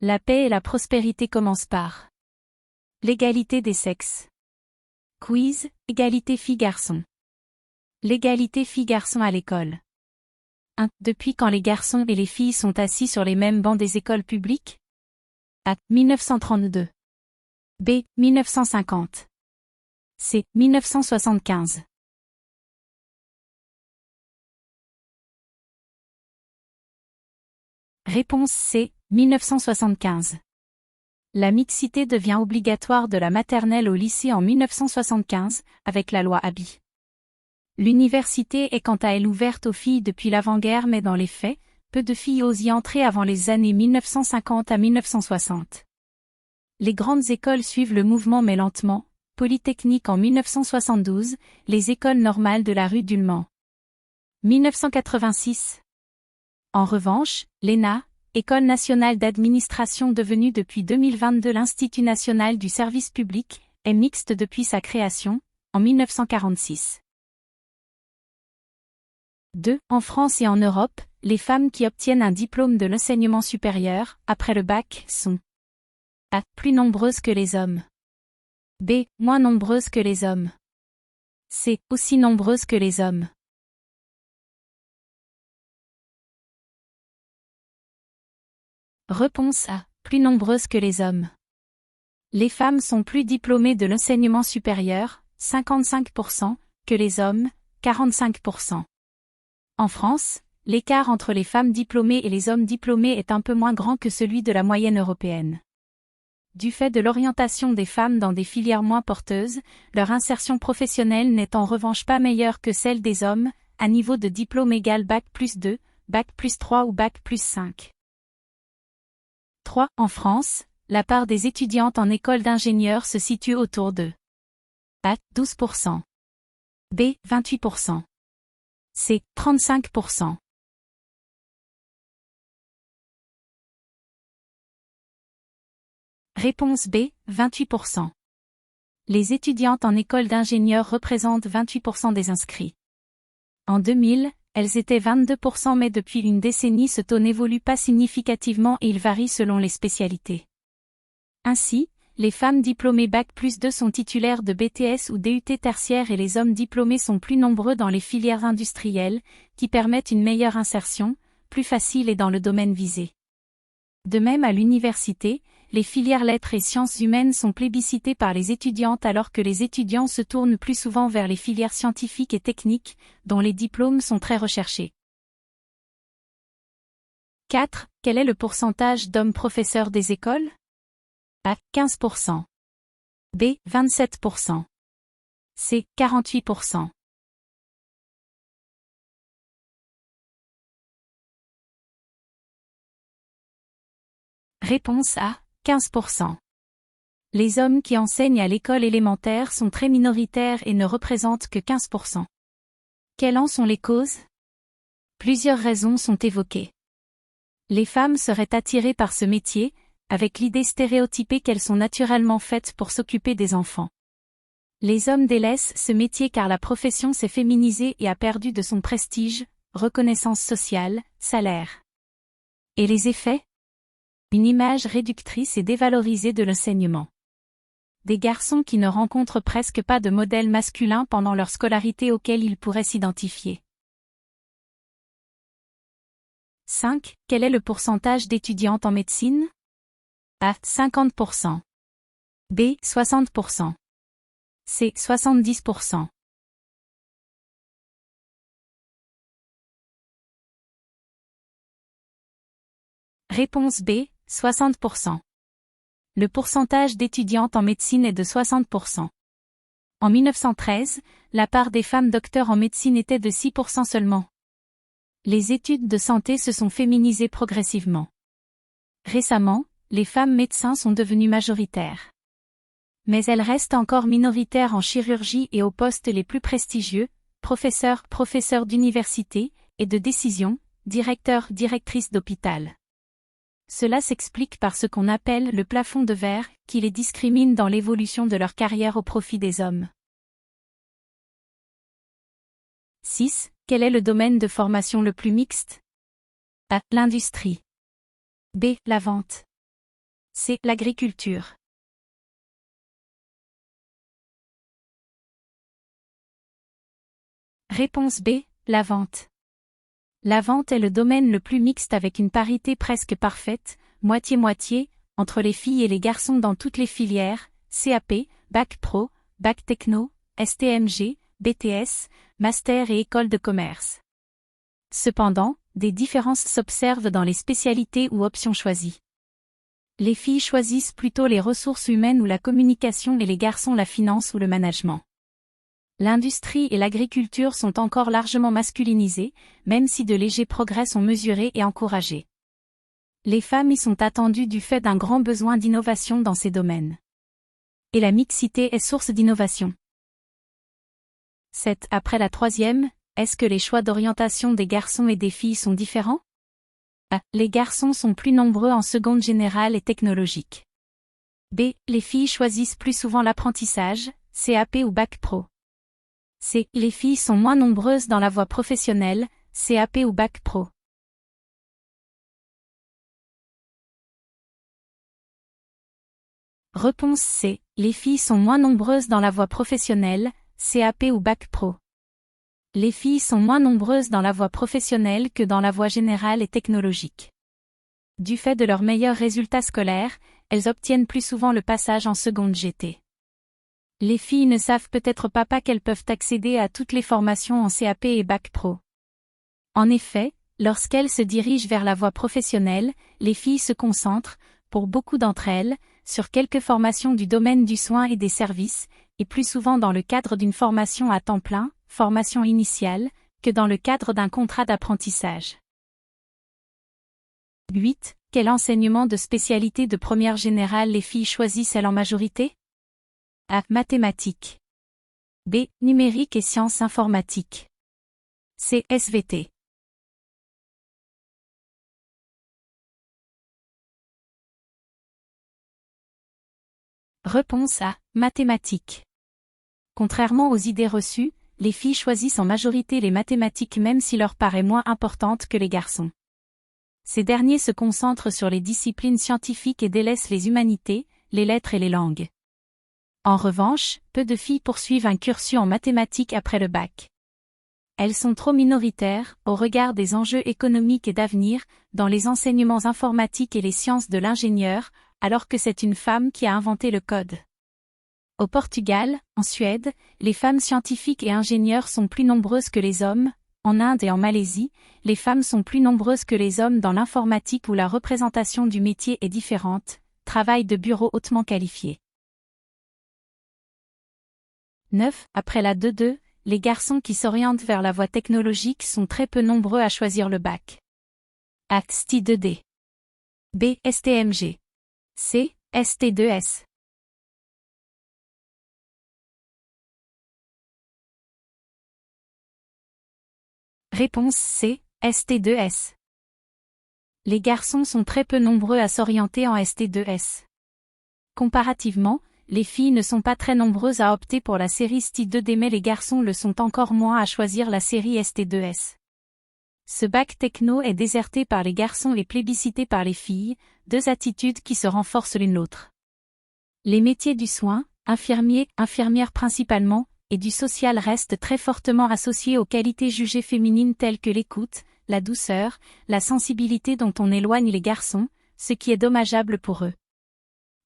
La paix et la prospérité commencent par l'égalité des sexes. Quiz, égalité filles-garçons. L'égalité filles-garçons à l'école. 1. Depuis quand les garçons et les filles sont assis sur les mêmes bancs des écoles publiques? A. 1932. B. 1950. C. 1975. Réponse C. 1975. La mixité devient obligatoire de la maternelle au lycée en 1975, avec la loi Abi. L'université est quant à elle ouverte aux filles depuis l'avant-guerre mais dans les faits, peu de filles osent y entrer avant les années 1950 à 1960. Les grandes écoles suivent le mouvement mais lentement, Polytechnique en 1972, les écoles normales de la rue du Mans. 1986. En revanche, l'ENA, École nationale d'administration devenue depuis 2022 l'Institut national du service public, est mixte depuis sa création, en 1946. 2. En France et en Europe, les femmes qui obtiennent un diplôme de l'enseignement supérieur, après le bac, sont A. Plus nombreuses que les hommes. B. Moins nombreuses que les hommes. C. Aussi nombreuses que les hommes. Réponse A. Plus nombreuses que les hommes. Les femmes sont plus diplômées de l'enseignement supérieur, 55%, que les hommes, 45%. En France, l'écart entre les femmes diplômées et les hommes diplômés est un peu moins grand que celui de la moyenne européenne. Du fait de l'orientation des femmes dans des filières moins porteuses, leur insertion professionnelle n'est en revanche pas meilleure que celle des hommes, à niveau de diplôme égal Bac+2, Bac+3 ou Bac+5. 3. En France, la part des étudiantes en école d'ingénieurs se situe autour de A. 12%. B. 28%. C. 35%. Réponse B. 28%. Les étudiantes en école d'ingénieurs représentent 28% des inscrits. En 2000, elles étaient 22% mais depuis une décennie ce taux n'évolue pas significativement et il varie selon les spécialités. Ainsi, les femmes diplômées Bac+2 sont titulaires de BTS ou DUT tertiaire et les hommes diplômés sont plus nombreux dans les filières industrielles, qui permettent une meilleure insertion, plus facile et dans le domaine visé. De même à l'université, les filières lettres et sciences humaines sont plébiscitées par les étudiantes alors que les étudiants se tournent plus souvent vers les filières scientifiques et techniques, dont les diplômes sont très recherchés. 4. Quel est le pourcentage d'hommes professeurs des écoles? A. 15%. B. 27%. C. 48%. Réponse A. 15%. Les hommes qui enseignent à l'école élémentaire sont très minoritaires et ne représentent que 15%. Quelles en sont les causes? Plusieurs raisons sont évoquées. Les femmes seraient attirées par ce métier, avec l'idée stéréotypée qu'elles sont naturellement faites pour s'occuper des enfants. Les hommes délaissent ce métier car la profession s'est féminisée et a perdu de son prestige, reconnaissance sociale, salaire. Et les effets? Une image réductrice et dévalorisée de l'enseignement. Des garçons qui ne rencontrent presque pas de modèle masculin pendant leur scolarité auquel ils pourraient s'identifier. 5. Quel est le pourcentage d'étudiantes en médecine? A. 50%. B. 60%. C. 70%. Réponse B. 60%. Le pourcentage d'étudiantes en médecine est de 60%. En 1913, la part des femmes docteurs en médecine était de 6% seulement. Les études de santé se sont féminisées progressivement. Récemment, les femmes médecins sont devenues majoritaires. Mais elles restent encore minoritaires en chirurgie et aux postes les plus prestigieux, professeurs d'université, et de décision, directrices d'hôpital. Cela s'explique par ce qu'on appelle le plafond de verre, qui les discrimine dans l'évolution de leur carrière au profit des hommes. 6. Quel est le domaine de formation le plus mixte? A. L'industrie. B. La vente. C. L'agriculture. Réponse B. La vente. La vente est le domaine le plus mixte avec une parité presque parfaite, moitié-moitié, entre les filles et les garçons dans toutes les filières, CAP, Bac Pro, Bac Techno, STMG, BTS, Master et école de commerce. Cependant, des différences s'observent dans les spécialités ou options choisies. Les filles choisissent plutôt les ressources humaines ou la communication et les garçons la finance ou le management. L'industrie et l'agriculture sont encore largement masculinisées, même si de légers progrès sont mesurés et encouragés. Les femmes y sont attendues du fait d'un grand besoin d'innovation dans ces domaines. Et la mixité est source d'innovation. 7. Après la troisième, est-ce que les choix d'orientation des garçons et des filles sont différents? A. Les garçons sont plus nombreux en seconde générale et technologique. B. Les filles choisissent plus souvent l'apprentissage, CAP ou Bac Pro. C. Les filles sont moins nombreuses dans la voie professionnelle, CAP ou Bac Pro. Réponse C. Les filles sont moins nombreuses dans la voie professionnelle, CAP ou Bac Pro. Les filles sont moins nombreuses dans la voie professionnelle que dans la voie générale et technologique. Du fait de leurs meilleurs résultats scolaires, elles obtiennent plus souvent le passage en seconde GT. Les filles ne savent peut-être pas qu'elles peuvent accéder à toutes les formations en CAP et Bac Pro. En effet, lorsqu'elles se dirigent vers la voie professionnelle, les filles se concentrent, pour beaucoup d'entre elles, sur quelques formations du domaine du soin et des services, et plus souvent dans le cadre d'une formation à temps plein, formation initiale, que dans le cadre d'un contrat d'apprentissage. 8. Quel enseignement de spécialité de première générale les filles choisissent-elles en majorité? A. Mathématiques. B. Numérique et sciences informatiques. C. SVT. Réponse A. Mathématiques. Contrairement aux idées reçues, les filles choisissent en majorité les mathématiques même si leur part est moins importante que les garçons. Ces derniers se concentrent sur les disciplines scientifiques et délaissent les humanités, les lettres et les langues. En revanche, peu de filles poursuivent un cursus en mathématiques après le bac. Elles sont trop minoritaires, au regard des enjeux économiques et d'avenir, dans les enseignements informatiques et les sciences de l'ingénieur, alors que c'est une femme qui a inventé le code. Au Portugal, en Suède, les femmes scientifiques et ingénieurs sont plus nombreuses que les hommes. En Inde et en Malaisie, les femmes sont plus nombreuses que les hommes dans l'informatique où la représentation du métier est différente, travail de bureau hautement qualifié. 9. Après la 2-2, les garçons qui s'orientent vers la voie technologique sont très peu nombreux à choisir le bac. A. STI2D. B. STMG. C. ST2S. Réponse C. ST2S. Les garçons sont très peu nombreux à s'orienter en ST2S. Comparativement, les filles ne sont pas très nombreuses à opter pour la série STI2D mais les garçons le sont encore moins à choisir la série ST2S. Ce bac techno est déserté par les garçons et plébiscité par les filles, deux attitudes qui se renforcent l'une l'autre. Les métiers du soin, infirmiers, infirmières principalement, et du social restent très fortement associés aux qualités jugées féminines telles que l'écoute, la douceur, la sensibilité dont on éloigne les garçons, ce qui est dommageable pour eux.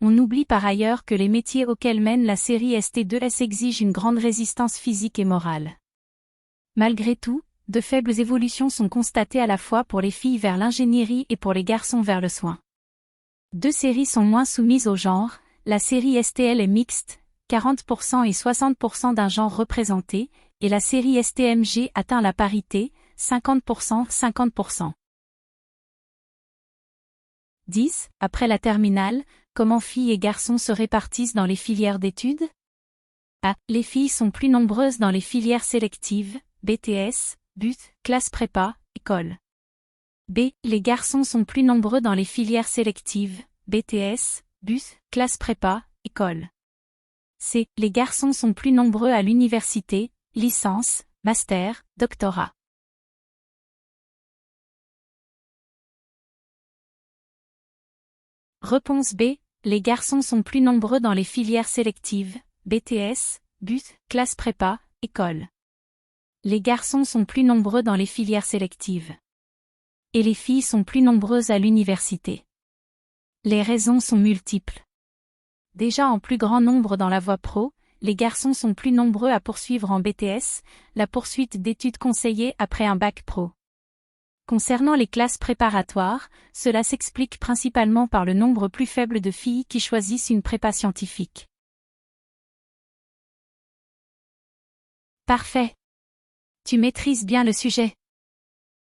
On oublie par ailleurs que les métiers auxquels mène la série ST2S exigent une grande résistance physique et morale. Malgré tout, de faibles évolutions sont constatées à la fois pour les filles vers l'ingénierie et pour les garçons vers le soin. Deux séries sont moins soumises au genre, la série STL est mixte, 40% et 60% d'un genre représenté, et la série STMG atteint la parité, 50%, 50%. 10. Après la terminale, comment filles et garçons se répartissent dans les filières d'études? A. Les filles sont plus nombreuses dans les filières sélectives, BTS, BUT, classe prépa, école. B. Les garçons sont plus nombreux dans les filières sélectives, BTS, BUT, classe prépa, école. C. Les garçons sont plus nombreux à l'université, licence, master, doctorat. Réponse B. Les garçons sont plus nombreux dans les filières sélectives, BTS, BUT, classe prépa, école. Les garçons sont plus nombreux dans les filières sélectives. Et les filles sont plus nombreuses à l'université. Les raisons sont multiples. Déjà en plus grand nombre dans la voie pro, les garçons sont plus nombreux à poursuivre en BTS, la poursuite d'études conseillées après un bac pro. Concernant les classes préparatoires, cela s'explique principalement par le nombre plus faible de filles qui choisissent une prépa scientifique. Parfait. Tu maîtrises bien le sujet.